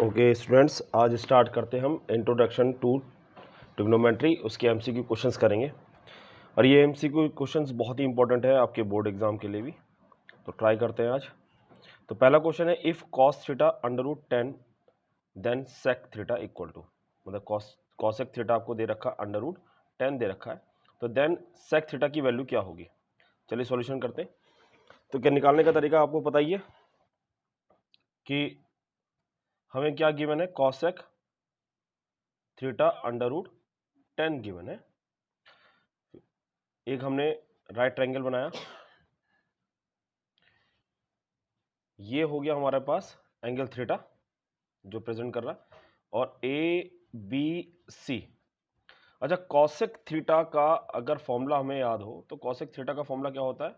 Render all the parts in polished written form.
Okay students, आज start करते हैं हम इंट्रोडक्शन टू ट्रिग्नोमेट्री। उसके एमसीक्यू क्वेश्चंस करेंगे और ये एमसीक्यू क्वेश्चंस बहुत ही इंपॉर्टेंट है आपके बोर्ड एग्जाम के लिए भी, तो ट्राई करते हैं आज। तो पहला क्वेश्चन है, if cos theta under root 10 then sec theta equal to, मतलब कॉसेक थीटा आपको दे रखा अंडर रूट 10 दे रखा है, तो देन सेक थीटा की वैल्यू क्या होगी। चलिए सॉल्यूशन करते हैं। तो क्या निकालने का तरीका आपको पता ही है कि हमें क्या गिवन है, cosec theta under root 10 given है। एक हमने राइट ट्रायंगल बनाया, ये हो गया हमारे पास एंगल थीटा जो प्रेजेंट कर रहा है, और ए बी सी। अच्छा, कॉसेक थीटा का अगर फॉर्मूला हमें याद हो तो कॉसेक थीटा का फॉर्मूला क्या होता है,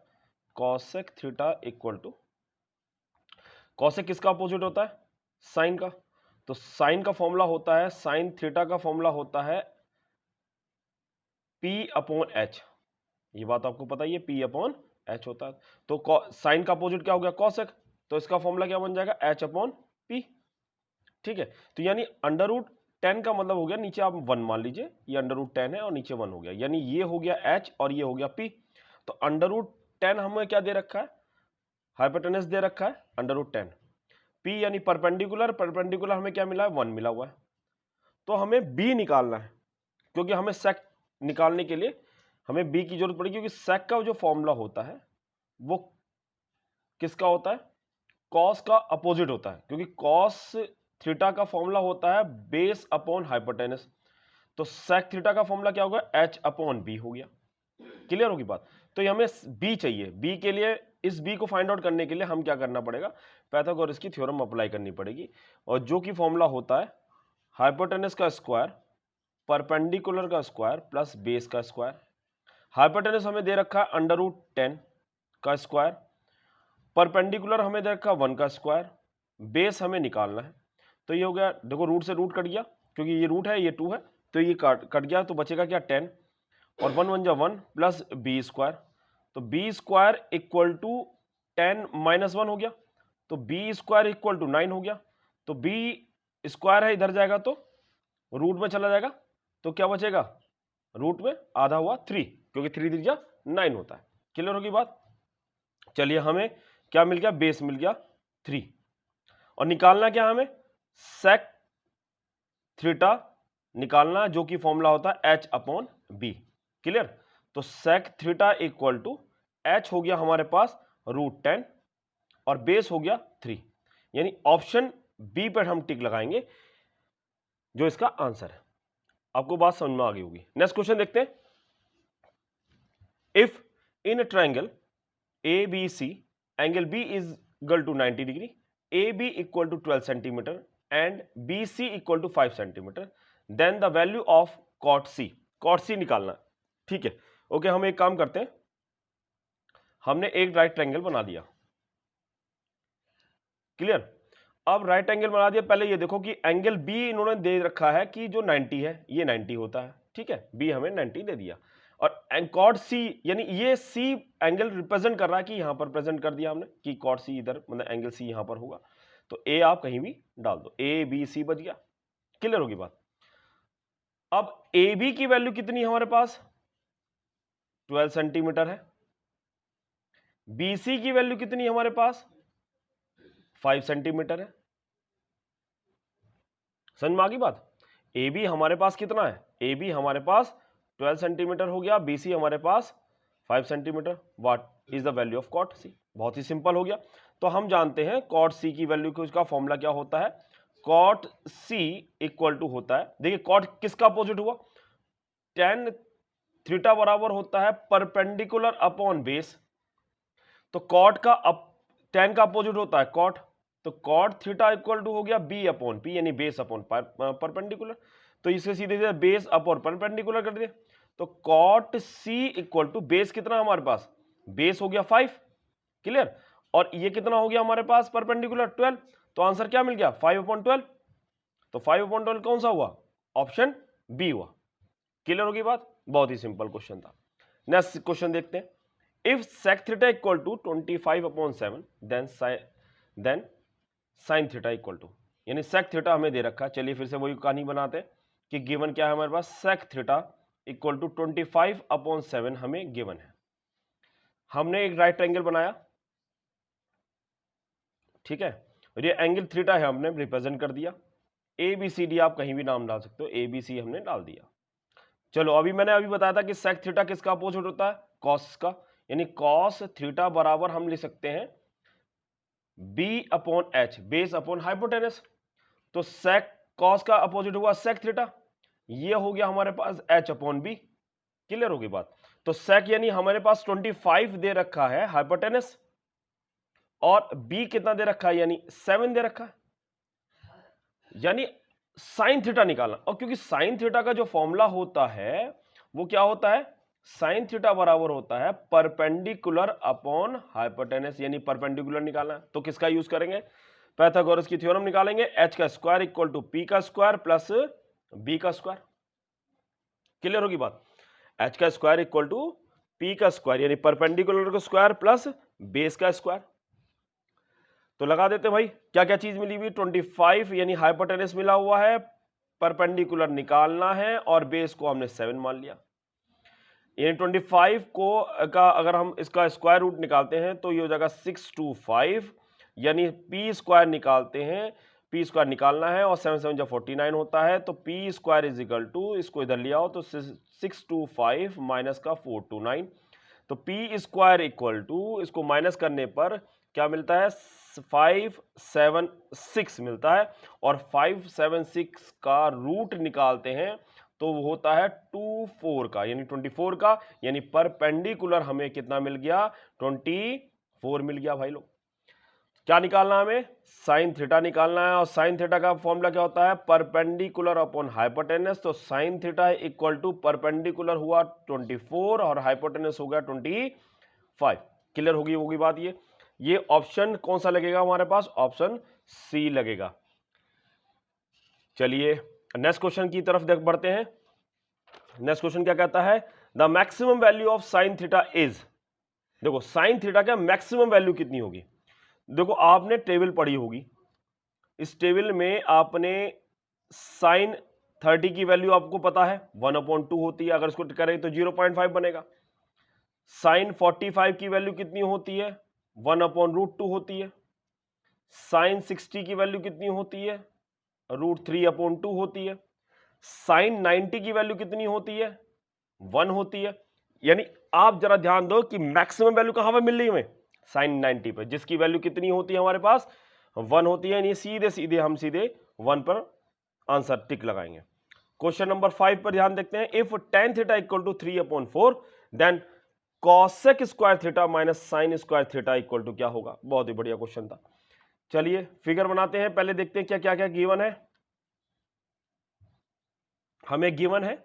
cosec theta equal to, cosec किसका अपोजिट होता है, साइन का। तो साइन का फॉर्मूला होता है, साइन थीटा का फॉर्मूला होता है पी अपॉन एच। ये बात आपको पता ही है, पी अपॉन एच होता है। तो साइन का अपोजिट क्या हो गया, कॉसेक, तो इसका फॉर्मूला क्या बन जाएगा, एच अपॉन पी। ठीक है, तो यानी अंडर रूट 10 का मतलब हो गया, नीचे आप 1 मान लीजिए, ये अंडर रूट 10 है और नीचे 1 हो गया, यानी ये हो गया एच और ये हो गया पी। तो अंडर रूट 10 हमें क्या दे रखा है, हाइपोटेनस दे रखा है अंडर रूट 10। पी यानी परपेंडिकुलर, परपेंडिकुलर हमें क्या मिला है, 1 मिला हुआ है। तो हमें बी निकालना है, क्योंकि हमें सेक निकालने के लिए हमें बी की जरूरत पड़ेगी, क्योंकि सेक का जो फॉर्मूला होता है वो किसका होता है, कॉस का अपोजिट होता है, क्योंकि कॉस थीटा का फॉर्मूला होता है बेस अपॉन हाइपोटेनस। तो सेक थीटा का फॉर्मूला क्या होगा, एच अपॉन बी हो गया। क्लियर होगी बात। तो ये हमें बी चाहिए, बी के लिए, इस बी को फाइंड आउट करने के लिए हम क्या करना पड़ेगा, पाइथागोरस की थ्योरम अप्लाई करनी पड़ेगी, और जो कि फॉर्मूला होता है हाइपोटेनस का स्क्वायर परपेंडिकुलर का स्क्वायर प्लस बेस का स्क्वायर। हाइपोटेनस हमें दे रखा है अंडर रूट 10 का स्क्वायर, परपेंडिकुलर हमें दे रखा 1 का स्क्वायर, बेस हमें निकालना है। तो ये हो गया, देखो रूट से रूट कट गया, क्योंकि ये रूट है ये 2 है, तो ये कट गया, तो बचेगा क्या 10, और 1 1 जा 1 प्लस बी स्क्वायर। तो B square equal to 10 minus 1 हो गया, तो बी स्क्वायर इक्वल टू 9 हो गया। तो बी स्क्वायर है, इधर जाएगा तो रूट में चला जाएगा, तो क्या बचेगा, रूट में आधा हुआ 3, क्योंकि 3 त्रिज्या 9 होता है। क्लियर होगी बात। चलिए हमें क्या मिल गया, बेस मिल गया 3, और निकालना क्या हमें, सेक थीटा निकालना, जो कि फॉर्मूला होता है एच अपॉन बी। क्लियर। तो sec theta equal to H हो गया हमारे पास रूट 10 और बेस हो गया 3, यानी ऑप्शन बी पर हम टिक लगाएंगे, जो इसका आंसर है। आपको बात समझ में आ गई होगी। नेक्स्ट क्वेश्चन देखते हैं। If in a triangle ABC angle B is equal to 90 degree, AB equal to 12 centimeter and BC equal to 5 centimeter, then the value of cot C, cot C निकालना। ठीक है, ओके, हम एक काम करते हैं, हमने एक राइट ट्रायंगल बना दिया। क्लियर। अब राइट एंगल बना दिया, पहले ये देखो कि एंगल बी इन्होंने दे रखा है कि जो 90 है, ये 90 होता है। ठीक है, बी हमें 90 दे दिया, और कॉट सी, यानी ये सी एंगल रिप्रेजेंट कर रहा है, कि यहां पर प्रेजेंट कर दिया हमने कि कॉट सी इधर, मतलब एंगल सी यहां पर होगा। तो ए आप कहीं भी डाल दो, ए बी सी बच गया। क्लियर होगी बात। अब ए बी की वैल्यू कितनी है हमारे पास, 12 सेंटीमीटर है। बी सी की वैल्यू कितनी है हमारे पास, 5 सेंटीमीटर है। समझ में आ गई बात। ए बी हमारे पास कितना है, ए बी हमारे पास 12 सेंटीमीटर हो गया, बी सी हमारे पास 5 centimetre. What is the value of cot C, बहुत ही सिंपल हो गया। तो हम जानते हैं कॉट सी की वैल्यू को, इसका फॉर्मूला क्या होता है, कॉट सी इक्वल टू होता है, देखिए कॉट किसका अपोजिट हुआ, tan थीटा बराबर होता है परपेंडिकुलर अपॉन बेस। तो कॉट का tan का अपोजिट होता है कॉट, तो कॉट थीटा इक्वल टू हो गया बी अपॉन पी, यानी बेस अपॉन परपेंडिकुलर। तो इसे सीधे सीधे बेस अपॉन परपेंडिकुलर कर दिया। तो cot C equal to base कितना हमारे पास, बेस हो गया 5। क्लियर। और ये कितना हो गया हमारे पास परपेंडिकुलर 12। तो आंसर क्या मिल गया, 5/12। तो 5/12 कौन सा हुआ, ऑप्शन बी हुआ। क्लियर होगी बात, बहुत ही सिंपल क्वेश्चन था। नेक्स्ट क्वेश्चन देखते हैं। If sec theta equal to 25/7 then sin theta equal to, यानी सेक थीटा हमें दे रखा है। चलिए फिर से वही कहानी बनाते हैं कि गिवन क्या है हमारे पास, सेक थीटा इक्वल टू 25/7 हमें गिवन है। हमने एक राइट एंगल बनाया, ठीक है, और ये एंगल थीटा है, हमने रिप्रेजेंट कर दिया। ए बी सी डी आप कहीं भी नाम डाल सकते हो, ए बी सी हमने डाल दिया। चलो अभी मैंने बताया था कि सेक थीटा किसका अपोजिट होता है, कॉस का, यानी कॉस थीटा बराबर हम लिख सकते हैं B upon H, base upon hypotenuse. तो सेक कॉस का अपोजिट हुआ सेक थीटा, ये हो गया हमारे पास एच अपॉन बी। क्लियर होगी बात। तो सेक यानी हमारे पास 25 दे रखा है हाइपोटेनस, और बी कितना दे रखा है, यानी 7 दे रखा है, यानी साइन थीटा निकालना। और क्योंकि साइन थीटा का जो फॉर्मूला होता है वो क्या होता है, साइन थीटा बराबर होता है परपेंडिकुलर अपॉन हाइपोटेनस, यानी परपेंडिकुलर निकालना है। तो किसका यूज करेंगे, पाइथागोरस की थ्योरम निकालेंगे, एच का स्क्वायर इक्वल टू पी का स्क्वायर प्लस बी का स्क्वायर। क्लियर होगी बात। एच का स्क्वायर इक्वल टू पी का स्क्वायर, यानी परपेंडिकुलर का स्क्वायर प्लस बेस का स्क्वायर। तो लगा देते भाई, क्या क्या चीज मिली हुई, 25 यानी हाइपोटेनस मिला हुआ है, परपेंडिकुलर निकालना है, और बेस को हमने 7 मान लिया। यानी 25 को का अगर हम इसका स्क्वायर रूट निकालते हैं तो ये हो जाएगा 625, यानी पी स्क्वायर निकालते हैं, पी स्क्वायर निकालना है, और 7 7 जब 49 होता है, तो P square is equal to, इसको इधर लिया हो तो 625 माइनस का 429, तो पी स्क्वायर इक्वल टू, इसको माइनस करने पर क्या मिलता है, 576 मिलता है, और 576 का रूट निकालते हैं तो वो होता है 24 का, यानी 24 का, यानी परपेंडिकुलर हमें कितना मिल गया, 24 मिल गया भाई लोग। क्या निकालना हमें, साइन थीटा निकालना है, और साइन थीटा का फॉर्मूला क्या होता है, परपेंडिकुलर अपॉन हाइपोटेनस। तो sine theta equal to perpendicular हुआ 24 और हाइपोटेनस हो गया 25। क्लियर होगी बात। ये ऑप्शन कौन सा लगेगा हमारे पास, ऑप्शन सी लगेगा। चलिए नेक्स्ट क्वेश्चन की तरफ बढ़ते हैं। नेक्स्ट क्वेश्चन क्या कहता है, the maximum value of sine theta is, देखो साइन थीटा का मैक्सिमम वैल्यू कितनी होगी। देखो आपने टेबल पढ़ी होगी, इस टेबल में आपने साइन 30 की वैल्यू आपको पता है 1/2 होती है, अगर इसको करें तो 0.5 बनेगा। साइन 45 की वैल्यू कितनी होती है, 1/√2 होती है। साइन 60 की वैल्यू कितनी होती है, √3/2 होती है। साइन 90 की वैल्यू कितनी होती है, 1 होती है। यानी आप जरा ध्यान दो कि मैक्सिमम वैल्यू कहां पर मिल रही है हमें, साइन 90 पर, जिसकी वैल्यू कितनी होती है हमारे पास, 1 होती है। यानी सीधे हम 1 पर आंसर टिक लगाएंगे। क्वेश्चन नंबर 5 पर ध्यान देखते हैं। If tan theta equal to 3/4 then cosec square theta minus sine square theta equal to क्या होगा। बहुत ही बढ़िया क्वेश्चन था। चलिए फिगर बनाते हैं, पहले देखते हैं क्या क्या गिवन है। हमें गिवन है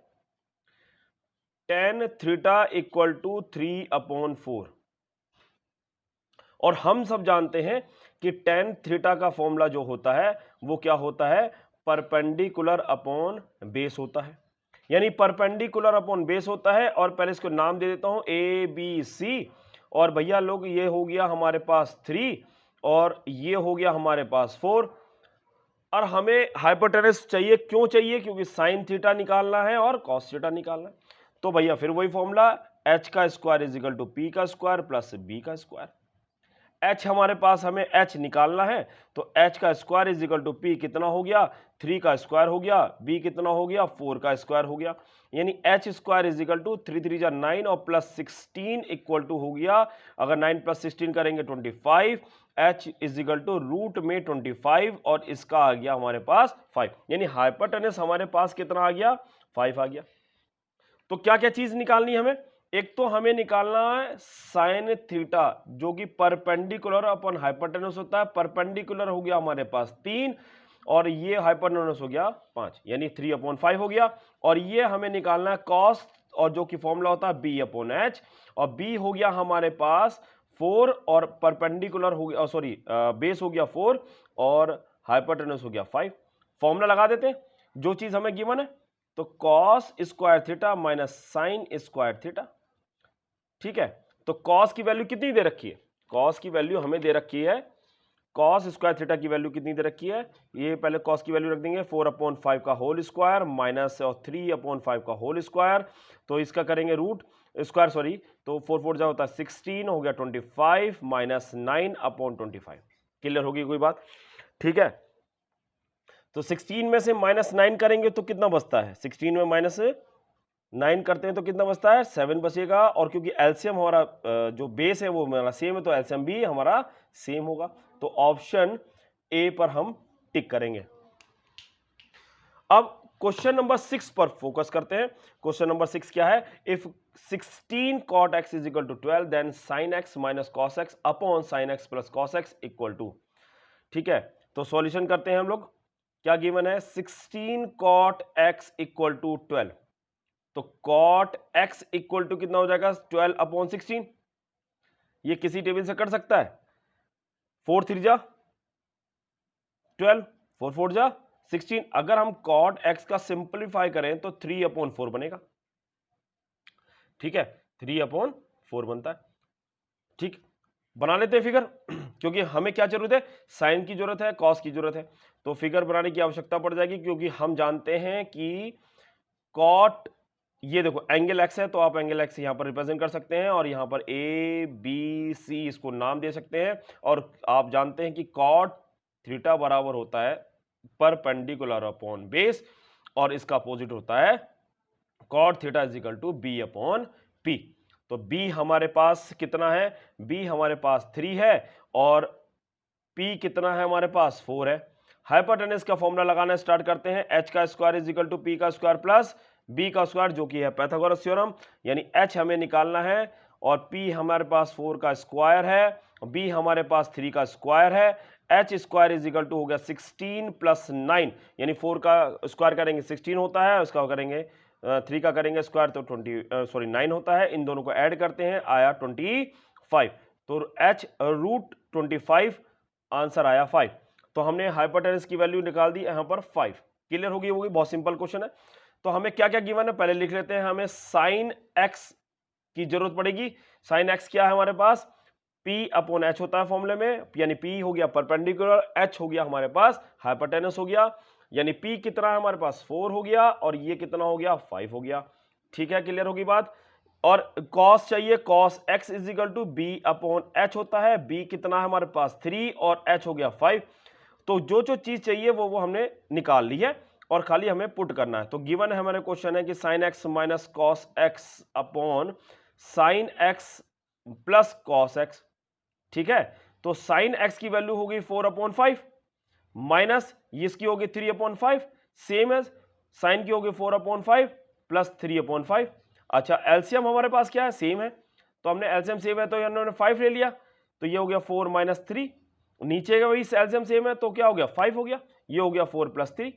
tan थीटा इक्वल टू 3/4, और हम सब जानते हैं कि tan थीटा का फॉर्मूला जो होता है वो क्या होता है, परपेंडिकुलर अपॉन बेस होता है। यानी परपेंडिकुलर अपॉन बेस होता है, और पहले इसको नाम दे देता हूं ए बी सी, और भैया लोग ये हो गया हमारे पास 3 और ये हो गया हमारे पास 4, और हमें हाइपोटेनस चाहिए। क्यों चाहिए, क्योंकि साइन थीटा निकालना है और कॉस थीटा निकालना है। तो भैया फिर वही फॉर्मूला, एच का square is equal to P का स्क्वायर प्लस बी का स्क्वायर। एच हमारे पास, हमें एच निकालना है, तो एच का square is equal to P कितना हो गया, 3 का स्क्वायर हो गया, बी कितना हो गया, 4 का स्क्वायर हो गया। यानी H square is equal to 3 3 जा 9 और प्लस 16 इक्वल टू हो गया, अगर 9 प्लस 16 करेंगे 25, H is equal to root में 25, और इसका आ गया हमारे पास 5। यानी हाइपोटेनस हमारे पास कितना आ गया, 5 आ गया। तो क्या क्या चीज निकालनी है हमें, एक तो हमें निकालना है साइन थीटा जो कि परपेंडिकुलर अपन हाइपोटेनस होता है। परपेंडिकुलर हो गया हमारे पास 3 और ये हाइपोटेनस हो गया 5, यानी 3/5 हो गया। और ये हमें निकालना है कॉस, और जो कि फॉर्मूला होता है b/h, और b हो गया हमारे पास 4 और परपेंडिकुलर हो गया, सॉरी बेस हो गया 4 और हाइपोटेनस हो गया 5। फॉर्मूला लगा देते हैं जो चीज हमें गिवन है, तो cos square theta minus sine square theta. ठीक है, तो कॉस की वैल्यू कितनी दे रखी है, कॉस की वैल्यू हमें दे रखी है कॉस स्क्वायर थीटा की वैल्यू कितनी दे रखी है, ये पहले कॉस की वैल्यू रख देंगे 4/5 का होल स्क्वायर माइनस 3/5 का होल स्क्वायर, तो इसका करेंगे रूट स्क्वायर, सॉरी, तो 4 4 जा होता है 16, हो गया 25 माइनस 9/25। क्लियर होगी कोई बात? ठीक है, तो 16 में से माइनस 9 करेंगे तो कितना बचता है, 16 में माइनस 9 करते हैं तो कितना बचता है, 7 बचेगा, और क्योंकि एलसीएम हमारा जो बेस है वो हमारा सेम है तो एलसीएम भी हमारा सेम होगा, तो ऑप्शन ए पर हम टिक करेंगे। अब क्वेश्चन नंबर 6 पर फोकस करते हैं। क्वेश्चन नंबर 6 क्या है, if 16 cot x is equal to 12 then sin x minus cos x upon sin x plus cos x equal to, ठीक है, तो सॉल्यूशन करते हैं हम लोग। क्या गिवन है, 16 cot x इक्वल टू 12, तो cot x इक्वल टू कितना हो जाएगा 12/16, ये किसी टेबल से कट सकता है, 4 3 जा 12, 4 4 जा 16, अगर हम cot x का सिंपलीफाई करें तो 3/4 बनेगा, ठीक है, 3/4 बनता है। ठीक, बना लेते हैं फिगर क्योंकि हमें क्या जरूरत है, साइन की जरूरत है, कॉस की जरूरत है, तो फिगर बनाने की आवश्यकता पड़ जाएगी, क्योंकि हम जानते हैं कि कॉट, ये देखो एंगल एक्स है तो आप एंगल एक्स यहां पर रिप्रेजेंट कर सकते हैं, और यहां पर ए बी सी इसको नाम दे सकते हैं, और आप जानते हैं कि कॉट थीटा बराबर होता है परपेंडिकुलर अपॉन बेस, और इसका अपोजिट होता है cot theta is equal to B upon P. तो b हमारे पास कितना है, b हमारे पास 3 है, और p कितना है हमारे पास 4 है। हाइपोटेनस का फॉर्मूला लगाना स्टार्ट करते हैं, h का square is equal to p का स्क्वायर प्लस b का स्क्वायर, जो कि है पाइथागोरस थ्योरम, यानी h हमें निकालना है, और p हमारे पास 4 का स्क्वायर है, b हमारे पास 3 का स्क्वायर है, h square is equal to हो गया 16 प्लस 9, यानी 4 का स्क्वायर करेंगे 16 होता है, उसका करेंगे 3 का करेंगे स्क्वायर तो 9 होता है, इन दोनों को ऐड करते हैं आया 25, तो h रूट 25, आंसर आया 5, तो हमने हाइपोटेनस की वैल्यू निकाल दी यहां पर 5। क्लियर होगी, बहुत सिंपल क्वेश्चन है। तो हमें क्या क्या गिवन है पहले लिख लेते हैं, हमें साइन x की जरूरत पड़ेगी। साइन x क्या है हमारे पास, p/h होता है फॉर्मूले में, यानी p हो गया परपेंडिकुलर, h हो गया हमारे पास हाइपोटेनस हो गया, यानी p कितना है हमारे पास 4 हो गया, और ये कितना हो गया 5 हो गया। ठीक है, क्लियर होगी बात। और cos चाहिए, cos x is equal to b/h होता है, b कितना है हमारे पास 3 और h हो गया 5, तो जो जो चीज चाहिए वो हमने निकाल ली है, और खाली हमें पुट करना है। तो गिवन है हमारे क्वेश्चन है कि sin x minus cos x upon sin x plus cos x, ठीक है, तो sin x की वैल्यू होगी 4/5 माइनस इसकी होगी 3/5, सेम एज साइन की होगी 4/5 प्लस 3/5। अच्छा, एलसीएम हमारे पास क्या है, सेम है, तो हमने एलसीएम सेम है तो हमने 5 ले लिया, तो ये हो गया 4 माइनस 3, नीचे का वही एलसीएम सेम है तो क्या हो गया 5 हो गया, ये हो गया 4 प्लस 3,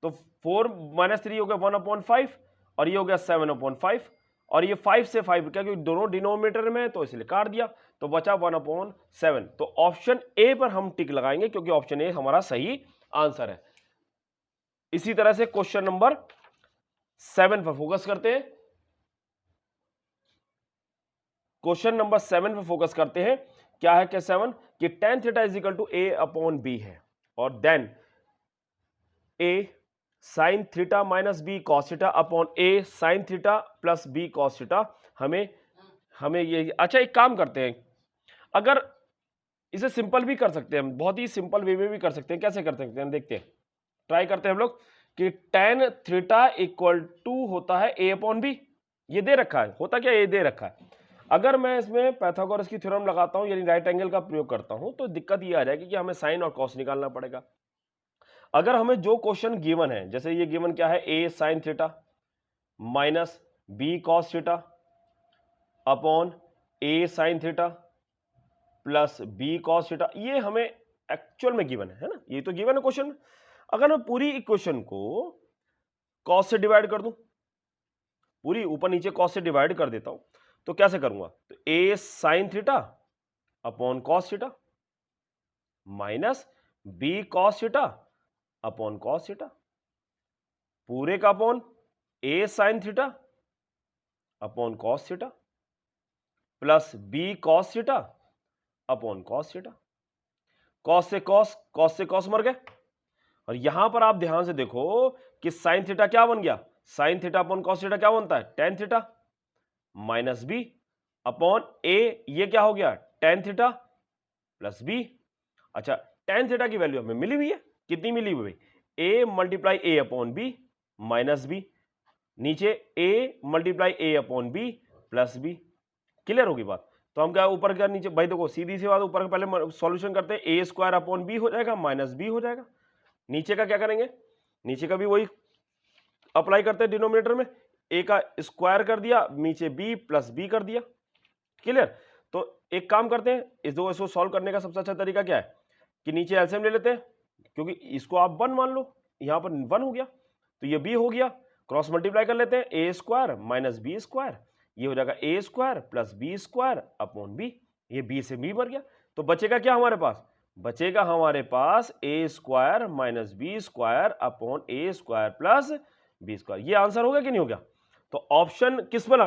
तो 4 माइनस 3 हो गया 1/5, और ये हो गया 7/5, और ये 5 से 5 क्या, क्योंकि दोनों डिनोमिनेटर में है तो इसलिए काट दिया, तो बचा 1/7। तो ऑप्शन ए पर हम टिक लगाएंगे, क्योंकि ऑप्शन ए हमारा सही आंसर है। इसी तरह से क्वेश्चन नंबर 7 पर फोकस करते हैं। क्वेश्चन नंबर 7 पर फोकस करते हैं। क्या है कि 7 कि tan theta is equal to a upon b है, और then a sine theta minus B cos theta upon a sine theta plus b cos theta. हमें ये, अच्छा एक काम करते हैं, अगर इसे सिंपल भी कर सकते हैं, बहुत ही सिंपल वे में भी कर सकते हैं, कैसे कर सकते हैं देखते हैं, ट्राई करते हैं हम लोग कि tan थीटा इक्वल टू होता है a अपॉन बी, ये दे रखा है, होता क्या ये दे रखा है। अगर मैं इसमें पाइथागोरस की थ्योरम लगाता हूं, यानी राइट एंगल का प्रयोग करता हूं, तो दिक्कत ये आ जाएगी कि हमें साइन और कॉस निकालना पड़ेगा। अगर हमें जो क्वेश्चन गिवन है, जैसे ये गिवन क्या है, a sine theta minus b cos theta upon a sine theta plus b cos theta, ये हमें एक्चुअल में गिवन है ना, ये तो गिवन है क्वेश्चन में। अगर मैं पूरी इक्वेशन को कॉस से डिवाइड कर दूं, पूरी ऊपर नीचे कॉस से डिवाइड कर देता हूं, तो कैसे करूंगा, तो a sine theta upon cos theta minus b cos theta upon cos theta, पूरे का upon a sine theta upon cos theta plus b cos theta upon cos theta. Cos से कॉस मर गए। और यहां पर आप ध्यान से देखो कि साइन थीटा क्या बन गया, sine theta upon cos theta क्या बनता है, tan theta minus B upon A, ये क्या हो गया, टेन थीटा प्लस बी। अच्छा, टेन थीटा की वैल्यू हमें मिली हुई है, कितनी मिली हुई, A multiply A upon B minus B, नीचे A multiply A upon B plus B. Clear होगी बात। तो हम क्या ऊपर क्या नीचे, भाई देखो सीधी सी बात, ऊपर का पहले सॉल्यूशन करते हैं, ए स्क्वायर अपॉन बी हो जाएगा माइनस बी हो जाएगा। नीचे का क्या करेंगे, नीचे का भी वही अप्लाई करते हैं डिनोमिनेटर में, ए का स्क्वायर कर दिया, नीचे बी प्लस बी कर दिया। क्लियर। तो एक काम करते हैं, इस दो इसको सॉल्व करने का सबसे अच्छा तरीका क्या है कि नीचे एलसीएम ले लेते हैं, क्योंकि इसको आप वन मान लो, यहां पर वन हो गया तो ये बी हो गया, क्रॉस मल्टीप्लाई कर लेते हैं, A square minus B square, ये हो जाएगा A square plus B square upon B, ये बी से बी मर गया। तो बचेगा क्या हमारे पास, बचेगा हमारे पास A square minus B square upon A square plus B square. ये आंसर हो गया कि नहीं हो गया। तो ऑप्शन किस में लगा